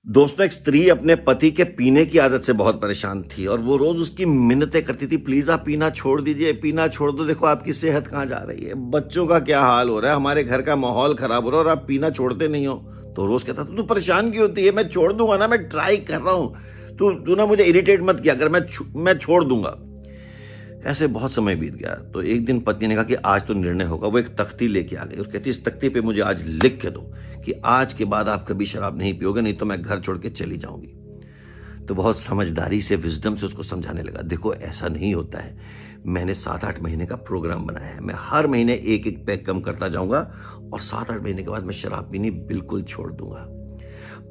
दोस्तों, एक स्त्री अपने पति के पीने की आदत से बहुत परेशान थी और वो रोज उसकी मिन्नतें करती थी, प्लीज आप पीना छोड़ दीजिए, पीना छोड़ दो, देखो आपकी सेहत कहाँ जा रही है, बच्चों का क्या हाल हो रहा है, हमारे घर का माहौल खराब हो रहा है और आप पीना छोड़ते नहीं हो। तो रोज कहता तू परेशान क्यों होती है, मैं छोड़ दूंगा ना, मैं ट्राई कर रहा हूँ, तू ना मुझे इरिटेट मत किया, अगर मैं छोड़ दूंगा। ऐसे बहुत समय बीत गया। तो एक दिन पत्नी ने कहा कि आज तो निर्णय होगा। वो एक तख्ती लेके आ गई और कहती इस तख्ती पे मुझे आज लिख के दो कि आज के बाद आप कभी शराब नहीं पियोगे, नहीं तो मैं घर छोड़ के चली जाऊंगी। तो बहुत समझदारी से, विजडम से उसको समझाने लगा, देखो ऐसा नहीं होता है, मैंने 7-8 महीने का प्रोग्राम बनाया है, मैं हर महीने एक एक पैक कम करता जाऊंगा और 7-8 महीने के बाद मैं शराब पीनी बिल्कुल छोड़ दूंगा।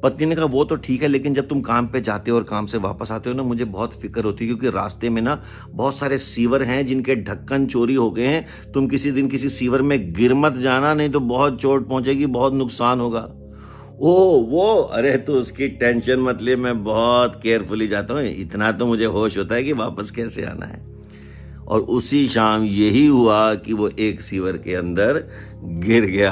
पत्नी ने कहा वो तो ठीक है, लेकिन जब तुम काम पे जाते हो और काम से वापस आते हो ना, मुझे बहुत फिक्र होती है, क्योंकि रास्ते में ना बहुत सारे सीवर हैं जिनके ढक्कन चोरी हो गए हैं। तुम किसी दिन किसी सीवर में गिर मत जाना, नहीं तो बहुत चोट पहुंचेगी, बहुत नुकसान होगा। ओ वो, अरे तो उसकी टेंशन मत ले, मैं बहुत केयरफुली जाता हूँ, इतना तो मुझे होश होता है कि वापस कैसे आना है। और उसी शाम यही हुआ कि वो एक सीवर के अंदर गिर गया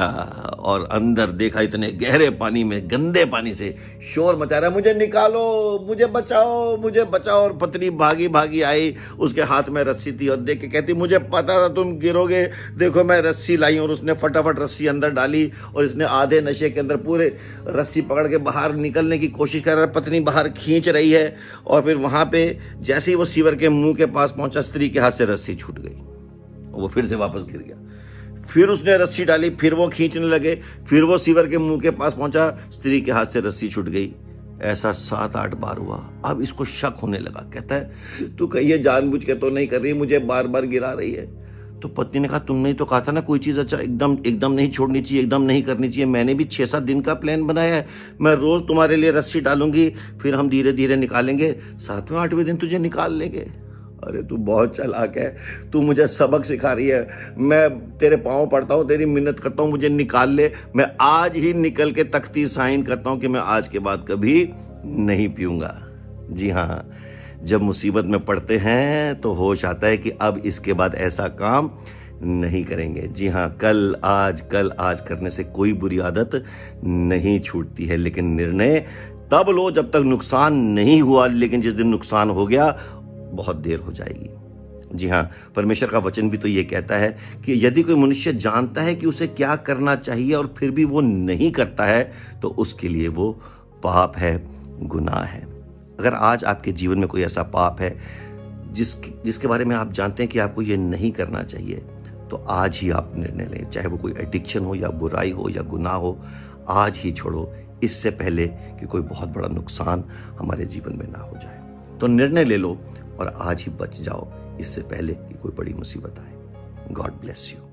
और अंदर देखा इतने गहरे पानी में, गंदे पानी से शोर मचा रहा है, मुझे निकालो, मुझे बचाओ, मुझे बचाओ। और पत्नी भागी भागी आई, उसके हाथ में रस्सी थी और देख के कहती मुझे पता था तुम गिरोगे, देखो मैं रस्सी लाई। और उसने फटाफट रस्सी अंदर डाली और इसने आधे नशे के अंदर पूरे रस्सी पकड़ के बाहर निकलने की कोशिश कर रहा है। पत्नी बाहर खींच रही है और फिर वहां पे जैसे ही वो सीवर के मुंह के पास पहुंचा, स्त्री के हाथ से रस्सी छूट गई और वो फिर से वापस गिर गया। फिर उसने रस्सी डाली, फिर वो खींचने लगे, फिर वो सीवर के मुंह के पास पहुंचा, स्त्री के हाथ से रस्सी छूट गई। ऐसा 7-8 बार हुआ। अब इसको शक होने लगा, कहता है तू कहीं ये जानबूझ के तो नहीं कर रही, मुझे बार बार गिरा रही है। तो पत्नी ने कहा तुमने तो कहा था ना कोई चीज़ अच्छा एकदम नहीं छोड़नी चाहिए, एकदम नहीं करनी चाहिए। मैंने भी 6-7 दिन का प्लान बनाया है, मैं रोज तुम्हारे लिए रस्सी डालूंगी, फिर हम धीरे धीरे निकालेंगे, 7वें-8वें दिन तुझे निकाल लेंगे। अरे तू बहुत चालाक है, तू मुझे सबक सिखा रही है, मैं तेरे पाँव पड़ता हूँ, तेरी मिन्नत करता हूँ, मुझे निकाल ले, मैं आज ही निकल के तख्ती साइन करता हूँ कि मैं आज के बाद कभी नहीं पीऊंगा। जी हाँ, जब मुसीबत में पड़ते हैं तो होश आता है कि अब इसके बाद ऐसा काम नहीं करेंगे। जी हाँ, कल आज करने से कोई बुरी आदत नहीं छूटती है, लेकिन निर्णय तब लो जब तक नुकसान नहीं हुआ, लेकिन जिस दिन नुकसान हो गया बहुत देर हो जाएगी। जी हाँ, परमेश्वर का वचन भी तो ये कहता है कि यदि कोई मनुष्य जानता है कि उसे क्या करना चाहिए और फिर भी वो नहीं करता है, तो उसके लिए वो पाप है, गुनाह है। अगर आज आपके जीवन में कोई ऐसा पाप है जिसके बारे में आप जानते हैं कि आपको ये नहीं करना चाहिए, तो आज ही आप निर्णय लें, चाहे वो कोई एडिक्शन हो या बुराई हो या गुनाह हो, आज ही छोड़ो, इससे पहले कि कोई बहुत बड़ा नुकसान हमारे जीवन में ना हो जाए। तो निर्णय ले लो और आज ही बच जाओ, इससे पहले कि कोई बड़ी मुसीबत आए। God bless you.